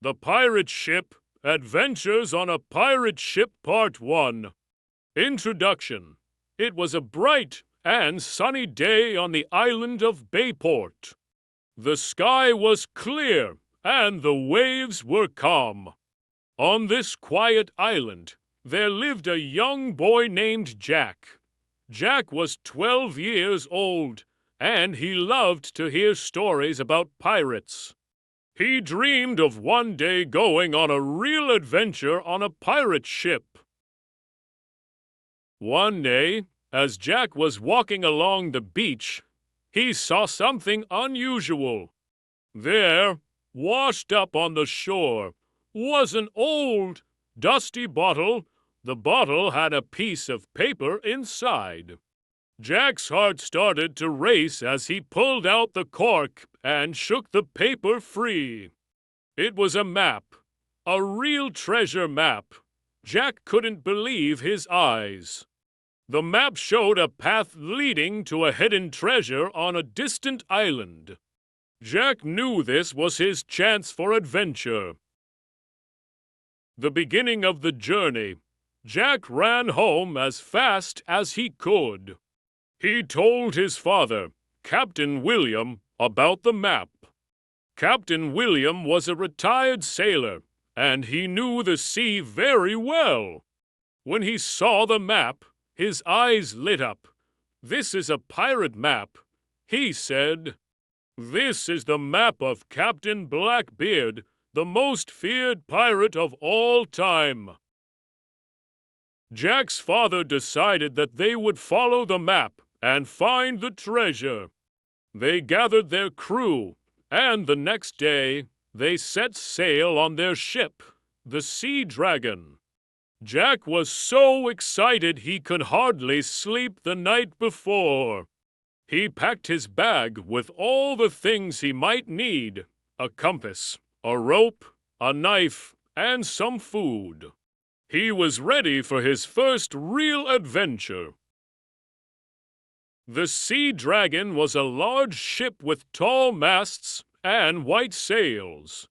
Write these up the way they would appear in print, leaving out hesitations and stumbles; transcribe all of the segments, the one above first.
The Pirate Ship Adventures on a Pirate Ship Part 1. Introduction. It was a bright and sunny day on the island of Bayport. The sky was clear and the waves were calm. On this quiet island, there lived a young boy named Jack. Jack was 12 years old, and he loved to hear stories about pirates. He dreamed of one day going on a real adventure on a pirate ship. One day, as Jack was walking along the beach, he saw something unusual. There, washed up on the shore, was an old, dusty bottle. The bottle had a piece of paper inside. Jack's heart started to race as he pulled out the cork and shook the paper free. It was a map, a real treasure map. Jack couldn't believe his eyes. The map showed a path leading to a hidden treasure on a distant island. Jack knew this was his chance for adventure. The beginning of the journey, Jack ran home as fast as he could. He told his father, Captain William, about the map. Captain William was a retired sailor, and he knew the sea very well. When he saw the map, his eyes lit up. "This is a pirate map," he said. "This is the map of Captain Blackbeard, the most feared pirate of all time." Jack's father decided that they would follow the map and find the treasure. They gathered their crew, and the next day they set sail on their ship, the Sea Dragon. Jack was so excited he could hardly sleep the night before. He packed his bag with all the things he might need: a compass, a rope, a knife, and some food. He was ready for his first real adventure. The Sea Dragon was a large ship with tall masts and white sails.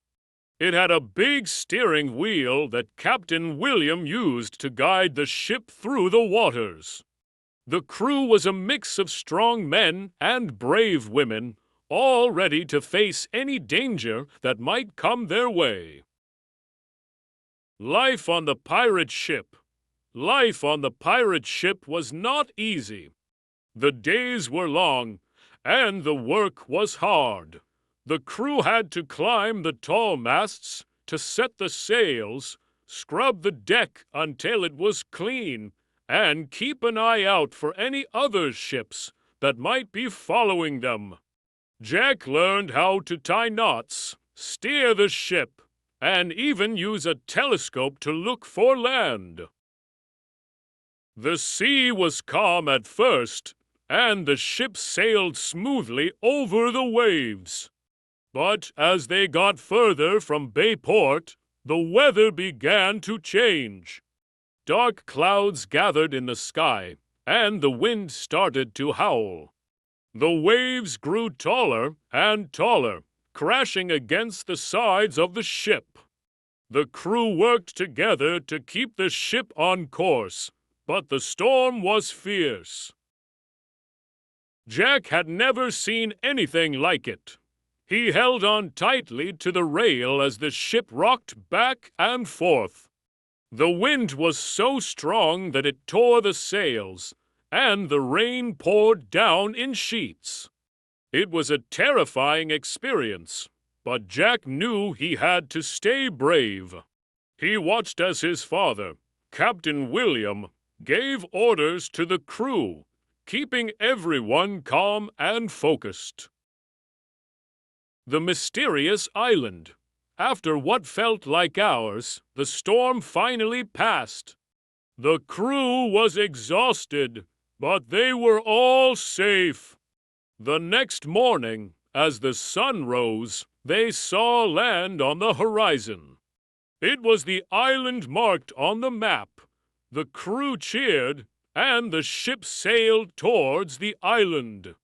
It had a big steering wheel that Captain William used to guide the ship through the waters. The crew was a mix of strong men and brave women, all ready to face any danger that might come their way. Life on the pirate ship. Life on the pirate ship was not easy. The days were long, and the work was hard. The crew had to climb the tall masts, to set the sails, scrub the deck until it was clean, and keep an eye out for any other ships that might be following them. Jack learned how to tie knots, steer the ship, and even use a telescope to look for land. The sea was calm at first, and the ship sailed smoothly over the waves. But as they got further from Bayport, the weather began to change. Dark clouds gathered in the sky, and the wind started to howl. The waves grew taller and taller, crashing against the sides of the ship. The crew worked together to keep the ship on course, but the storm was fierce. Jack had never seen anything like it. He held on tightly to the rail as the ship rocked back and forth. The wind was so strong that it tore the sails, and the rain poured down in sheets. It was a terrifying experience, but Jack knew he had to stay brave. He watched as his father, Captain William, gave orders to the crew, keeping everyone calm and focused. The mysterious island. After what felt like hours, the storm finally passed. The crew was exhausted, but they were all safe. The next morning, as the sun rose, they saw land on the horizon. It was the island marked on the map. The crew cheered, and the ship sailed towards the island.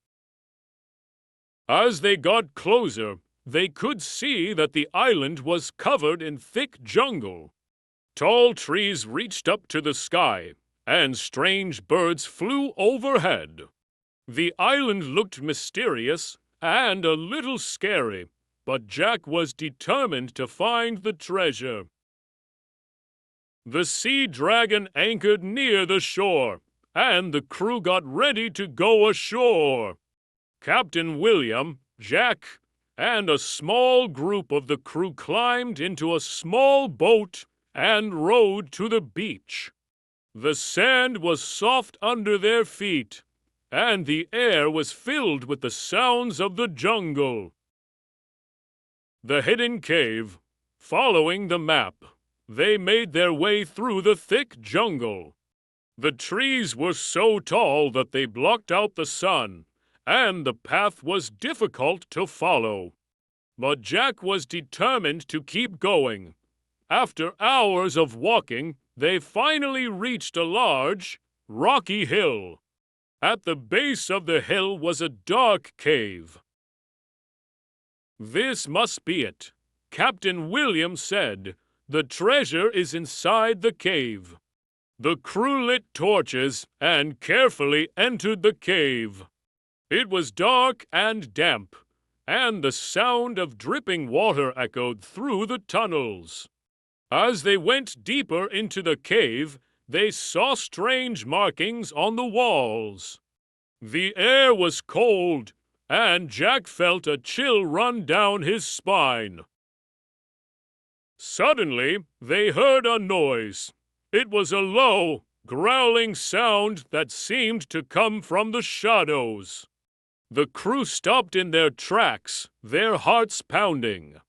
As they got closer, they could see that the island was covered in thick jungle. Tall trees reached up to the sky, and strange birds flew overhead. The island looked mysterious and a little scary, but Jack was determined to find the treasure. The sea dragon anchored near the shore, and the crew got ready to go ashore. Captain William, Jack, and a small group of the crew climbed into a small boat and rowed to the beach. The sand was soft under their feet, and the air was filled with the sounds of the jungle. The hidden cave. Following the map, they made their way through the thick jungle. The trees were so tall that they blocked out the sun, and the path was difficult to follow. But Jack was determined to keep going. After hours of walking, they finally reached a large, rocky hill. At the base of the hill was a dark cave. "This must be it," Captain William said. "The treasure is inside the cave." The crew lit torches and carefully entered the cave. It was dark and damp, and the sound of dripping water echoed through the tunnels. As they went deeper into the cave, they saw strange markings on the walls. The air was cold, and Jack felt a chill run down his spine. Suddenly, they heard a noise. It was a low, growling sound that seemed to come from the shadows. The crew stopped in their tracks, their hearts pounding.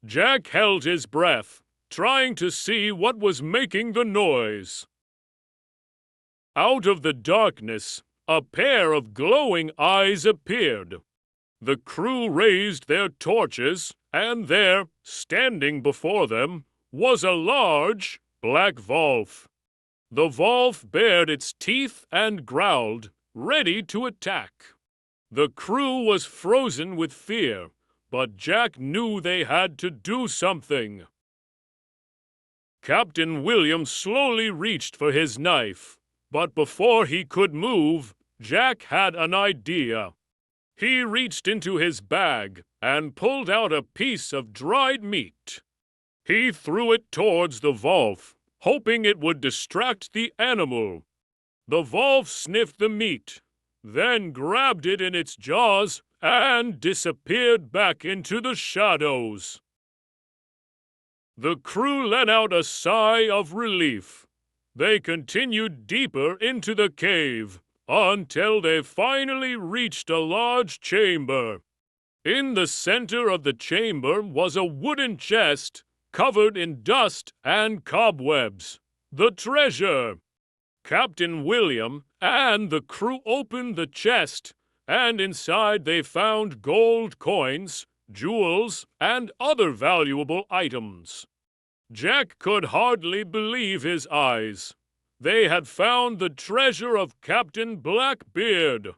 Jack held his breath, trying to see what was making the noise. Out of the darkness, a pair of glowing eyes appeared. The crew raised their torches, and there, standing before them, was a large, black wolf. The wolf bared its teeth and growled, ready to attack. The crew was frozen with fear, but Jack knew they had to do something. Captain William slowly reached for his knife, but before he could move, Jack had an idea. He reached into his bag and pulled out a piece of dried meat. He threw it towards the wolf, hoping it would distract the animal. The wolf sniffed the meat, then grabbed it in its jaws and disappeared back into the shadows. The crew let out a sigh of relief. They continued deeper into the cave until they finally reached a large chamber. In the center of the chamber was a wooden chest covered in dust and cobwebs. The treasure! Captain William and the crew opened the chest, and inside they found gold coins, jewels, and other valuable items. Jack could hardly believe his eyes. They had found the treasure of Captain Blackbeard.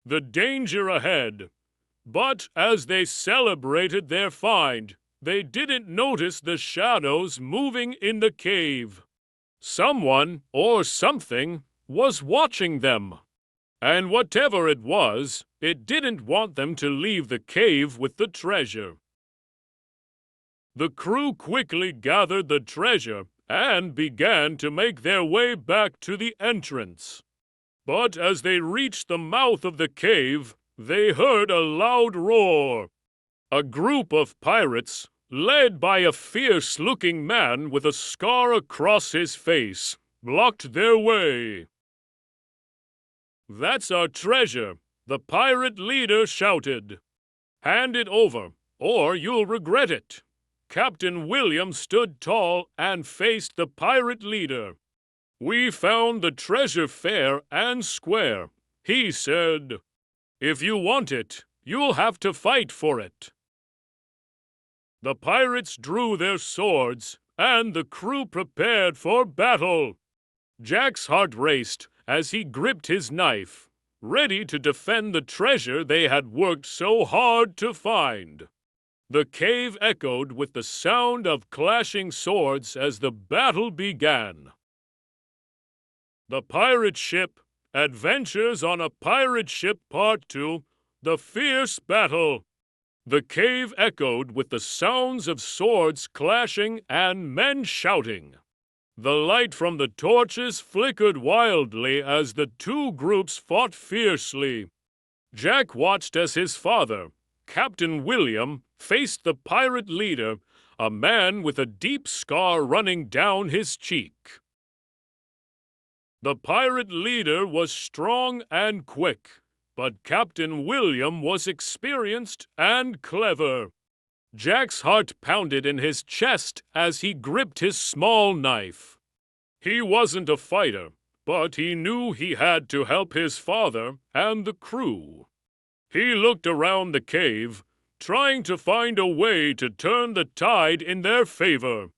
The danger ahead. But as they celebrated their find, they didn't notice the shadows moving in the cave. Someone or something was watching them. And whatever it was, it didn't want them to leave the cave with the treasure. The crew quickly gathered the treasure and began to make their way back to the entrance. But as they reached the mouth of the cave, they heard a loud roar. A group of pirates, led by a fierce-looking man with a scar across his face, blocked their way. "That's our treasure," the pirate leader shouted. "Hand it over, or you'll regret it." Captain William stood tall and faced the pirate leader. "We found the treasure fair and square," he said. "If you want it, you'll have to fight for it." The pirates drew their swords, and the crew prepared for battle. Jack's heart raced as he gripped his knife. ready to defend the treasure they had worked so hard to find. The cave echoed with the sound of clashing swords as the battle began. The Pirate Ship, Adventures on a Pirate Ship Part 2, The Fierce Battle. The cave echoed with the sounds of swords clashing and men shouting. The light from the torches flickered wildly as the two groups fought fiercely. Jack watched as his father, Captain William, faced the pirate leader, a man with a deep scar running down his cheek. The pirate leader was strong and quick, but Captain William was experienced and clever. Jack's heart pounded in his chest as he gripped his small knife. He wasn't a fighter, but he knew he had to help his father and the crew. He looked around the cave, trying to find a way to turn the tide in their favor.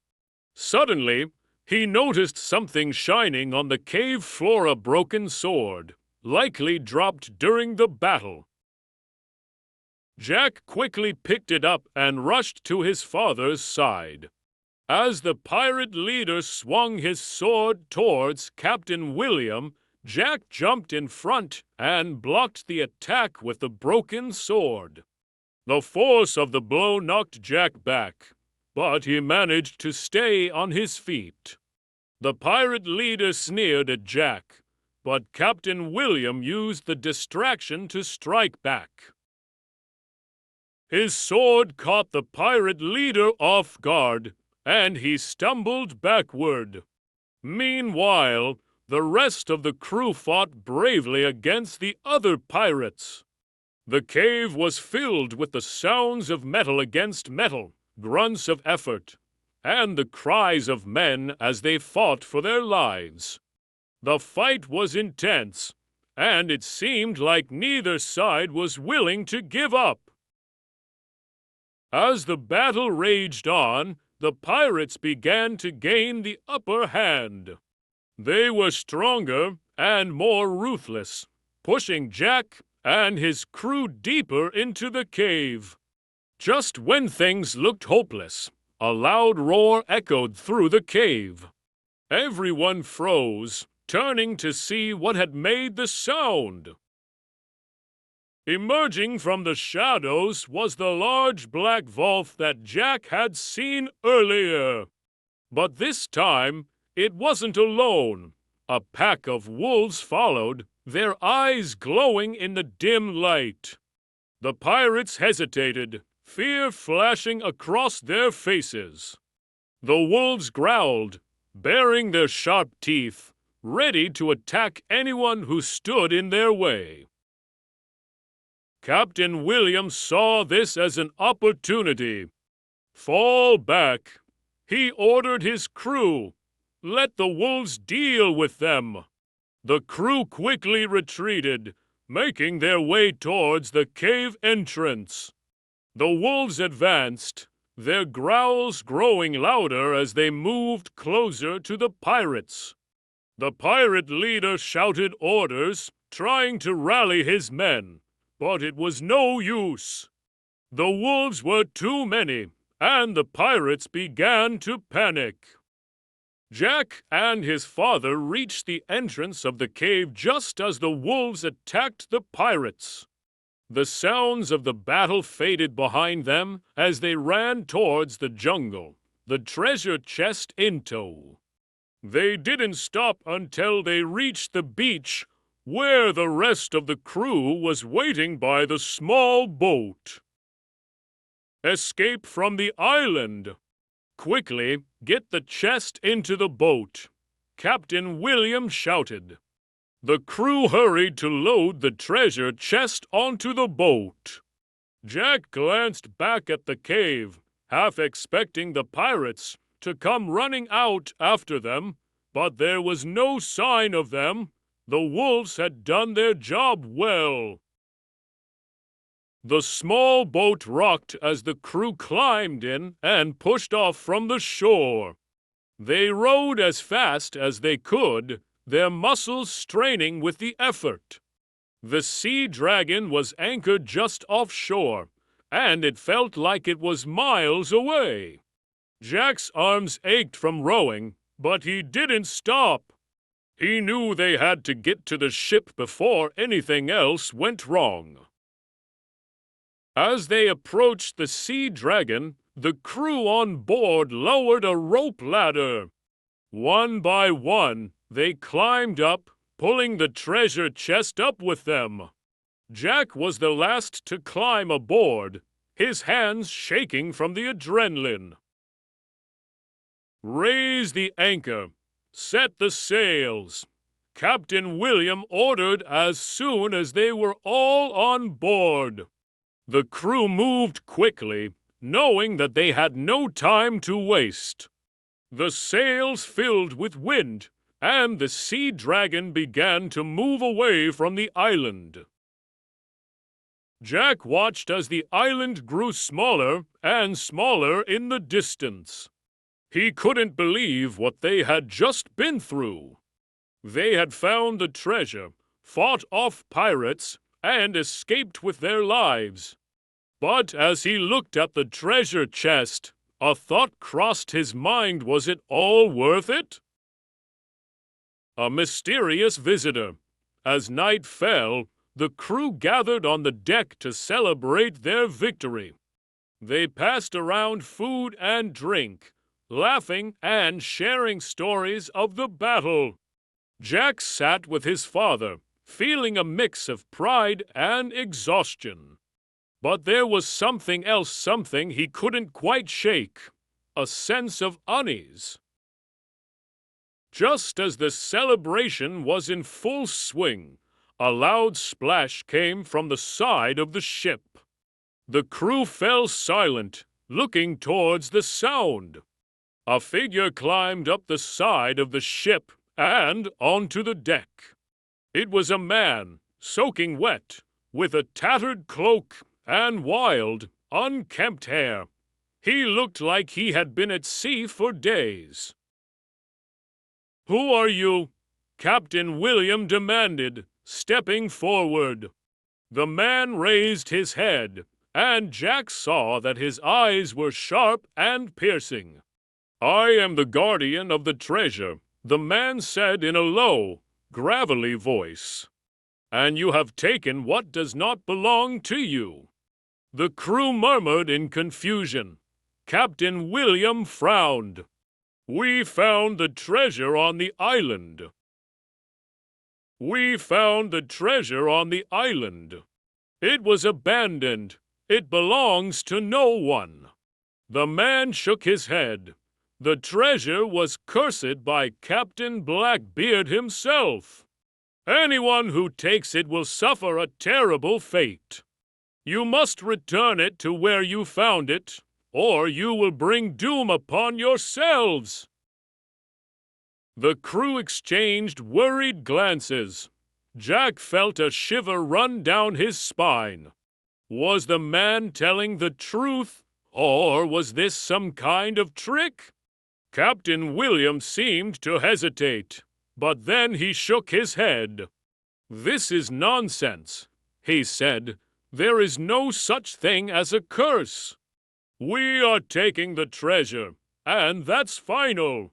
Suddenly, he noticed something shining on the cave floor, a broken sword, likely dropped during the battle. Jack quickly picked it up and rushed to his father's side. As the pirate leader swung his sword towards Captain William, Jack jumped in front and blocked the attack with the broken sword. The force of the blow knocked Jack back, but he managed to stay on his feet. The pirate leader sneered at Jack, but Captain William used the distraction to strike back. His sword caught the pirate leader off guard, and he stumbled backward. Meanwhile, the rest of the crew fought bravely against the other pirates. The cave was filled with the sounds of metal against metal, grunts of effort, and the cries of men as they fought for their lives. The fight was intense, and it seemed like neither side was willing to give up. As the battle raged on, the pirates began to gain the upper hand. They were stronger and more ruthless, pushing Jack and his crew deeper into the cave. Just when things looked hopeless, a loud roar echoed through the cave. Everyone froze, turning to see what had made the sound. Emerging from the shadows was the large black vault that Jack had seen earlier. But this time, it wasn't alone. A pack of wolves followed, their eyes glowing in the dim light. The pirates hesitated, fear flashing across their faces. The wolves growled, baring their sharp teeth, ready to attack anyone who stood in their way. Captain William saw this as an opportunity. Fall back, he ordered his crew. Let the wolves deal with them. The crew quickly retreated, making their way towards the cave entrance. The wolves advanced, their growls growing louder as they moved closer to the pirates. The pirate leader shouted orders, trying to rally his men, but it was no use. The wolves were too many, and the pirates began to panic. Jack and his father reached the entrance of the cave just as the wolves attacked the pirates. The sounds of the battle faded behind them as they ran towards the jungle, the treasure chest in tow. They didn't stop until they reached the beach, where the rest of the crew was waiting by the small boat. Escape from the island. Quickly, get the chest into the boat, Captain William shouted. The crew hurried to load the treasure chest onto the boat. Jack glanced back at the cave, half expecting the pirates to come running out after them, but there was no sign of them. The wolves had done their job well. The small boat rocked as the crew climbed in and pushed off from the shore. They rowed as fast as they could, their muscles straining with the effort. The Sea Dragon was anchored just offshore, and it felt like it was miles away. Jack's arms ached from rowing, but he didn't stop. He knew they had to get to the ship before anything else went wrong. As they approached the Sea Dragon, the crew on board lowered a rope ladder. One by one, they climbed up, pulling the treasure chest up with them. Jack was the last to climb aboard, his hands shaking from the adrenaline. "Raise the anchor. Set the sails," Captain William ordered as soon as they were all on board. The crew moved quickly, knowing that they had no time to waste. The sails filled with wind, and the Sea Dragon began to move away from the island. Jack watched as the island grew smaller and smaller in the distance. He couldn't believe what they had just been through. They had found the treasure, fought off pirates, and escaped with their lives. But as he looked at the treasure chest, a thought crossed his mind. Was it all worth it? A mysterious visitor. As night fell, the crew gathered on the deck to celebrate their victory. They passed around food and drink, laughing and sharing stories of the battle. Jack sat with his father, feeling a mix of pride and exhaustion. But there was something else, something he couldn't quite shake, a sense of unease. Just as the celebration was in full swing, a loud splash came from the side of the ship. The crew fell silent, looking towards the sound. A figure climbed up the side of the ship and onto the deck. It was a man, soaking wet, with a tattered cloak and wild, unkempt hair. He looked like he had been at sea for days. "Who are you?" Captain William demanded, stepping forward. The man raised his head, and Jack saw that his eyes were sharp and piercing. "I am the guardian of the treasure," the man said in a low, gravelly voice. "And you have taken what does not belong to you." The crew murmured in confusion. Captain William frowned. "We found the treasure on the island." "We found the treasure on the island. It was abandoned. It belongs to no one." The man shook his head. The treasure was cursed by Captain Blackbeard himself. "Anyone who takes it will suffer a terrible fate. You must return it to where you found it, or you will bring doom upon yourselves." The crew exchanged worried glances. Jack felt a shiver run down his spine. Was the man telling the truth, or was this some kind of trick? Captain William seemed to hesitate, but then he shook his head. "This is nonsense," he said. "There is no such thing as a curse. We are taking the treasure, and that's final."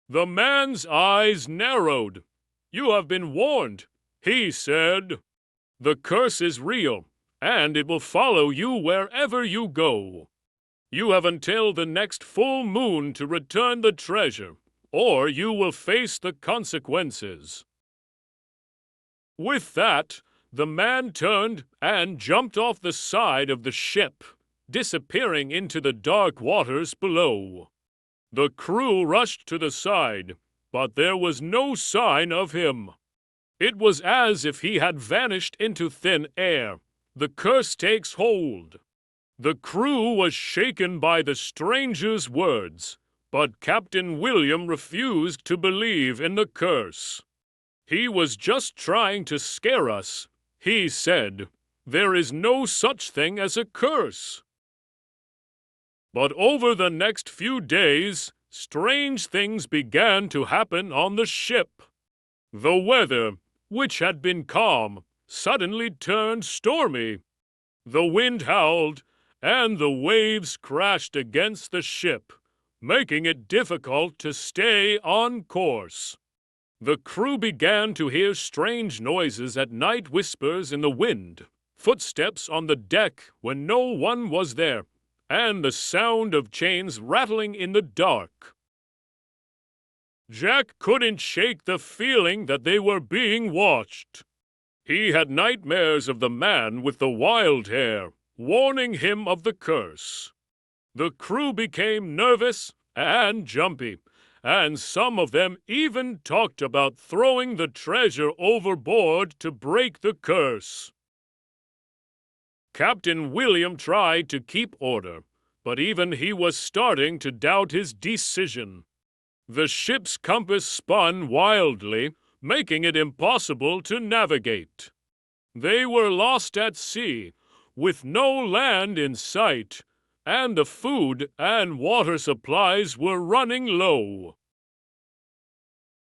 The man's eyes narrowed. "You have been warned," he said. "The curse is real, and it will follow you wherever you go. You have until the next full moon to return the treasure, or you will face the consequences." With that, the man turned and jumped off the side of the ship, disappearing into the dark waters below. The crew rushed to the side, but there was no sign of him. It was as if he had vanished into thin air. The curse takes hold. The crew was shaken by the stranger's words, but Captain William refused to believe in the curse. "He was just trying to scare us," he said. "There is no such thing as a curse." But over the next few days, strange things began to happen on the ship. The weather which had been calm, suddenly turned stormy. The wind howled, and the waves crashed against the ship, making it difficult to stay on course. The crew began to hear strange noises at night, whispers in the wind, footsteps on the deck when no one was there, and the sound of chains rattling in the dark. Jack couldn't shake the feeling that they were being watched. He had nightmares of the man with the wild hair, warning him of the curse. The crew became nervous and jumpy, and some of them even talked about throwing the treasure overboard to break the curse. Captain William tried to keep order, but even he was starting to doubt his decision. The ship's compass spun wildly, making it impossible to navigate. They were lost at sea, with no land in sight, and the food and water supplies were running low.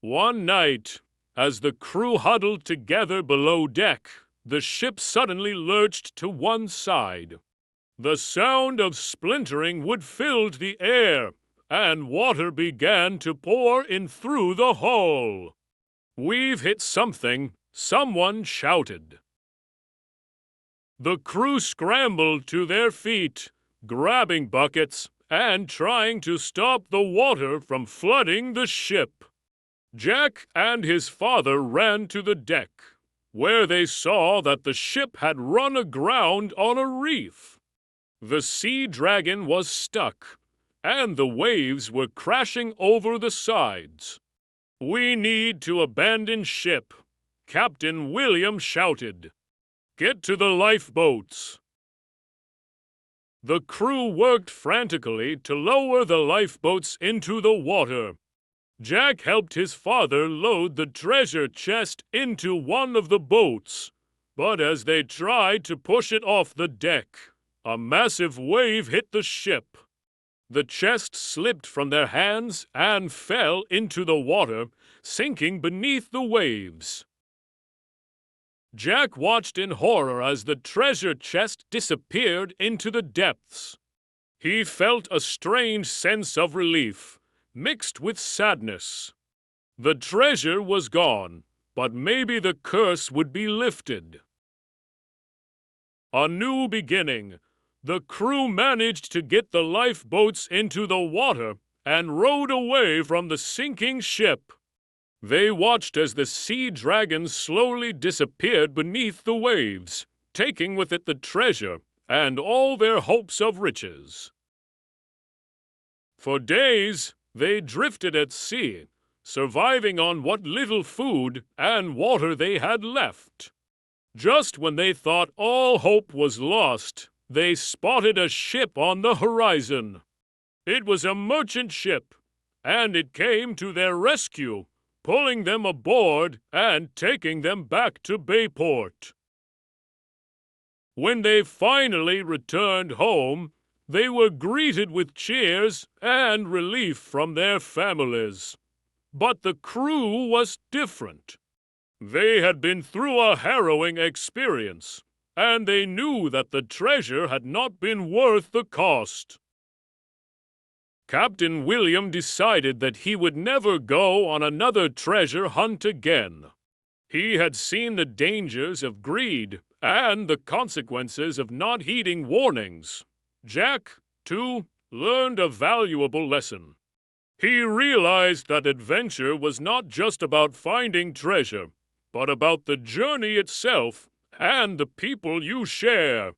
One night, as the crew huddled together below deck, the ship suddenly lurched to one side. The sound of splintering wood filled the air, and water began to pour in through the hull. "We've hit something," someone shouted. The crew scrambled to their feet, grabbing buckets and trying to stop the water from flooding the ship. Jack and his father ran to the deck, where they saw that the ship had run aground on a reef. The Sea Dragon was stuck, and the waves were crashing over the sides. "We need to abandon ship," Captain William shouted. "Get to the lifeboats." The crew worked frantically to lower the lifeboats into the water. Jack helped his father load the treasure chest into one of the boats, but as they tried to push it off the deck, a massive wave hit the ship. The chest slipped from their hands and fell into the water, sinking beneath the waves. Jack watched in horror as the treasure chest disappeared into the depths. He felt a strange sense of relief, mixed with sadness. The treasure was gone, but maybe the curse would be lifted. A new beginning. The crew managed to get the lifeboats into the water and rowed away from the sinking ship. They watched as the Sea Dragon slowly disappeared beneath the waves, taking with it the treasure and all their hopes of riches. For days, they drifted at sea, surviving on what little food and water they had left. Just when they thought all hope was lost, they spotted a ship on the horizon. It was a merchant ship, and it came to their rescue, pulling them aboard and taking them back to Bayport. When they finally returned home, they were greeted with cheers and relief from their families. But the crew was different. They had been through a harrowing experience, and they knew that the treasure had not been worth the cost. Captain William decided that he would never go on another treasure hunt again. He had seen the dangers of greed and the consequences of not heeding warnings. Jack, too, learned a valuable lesson. He realized that adventure was not just about finding treasure, but about the journey itself and the people you share.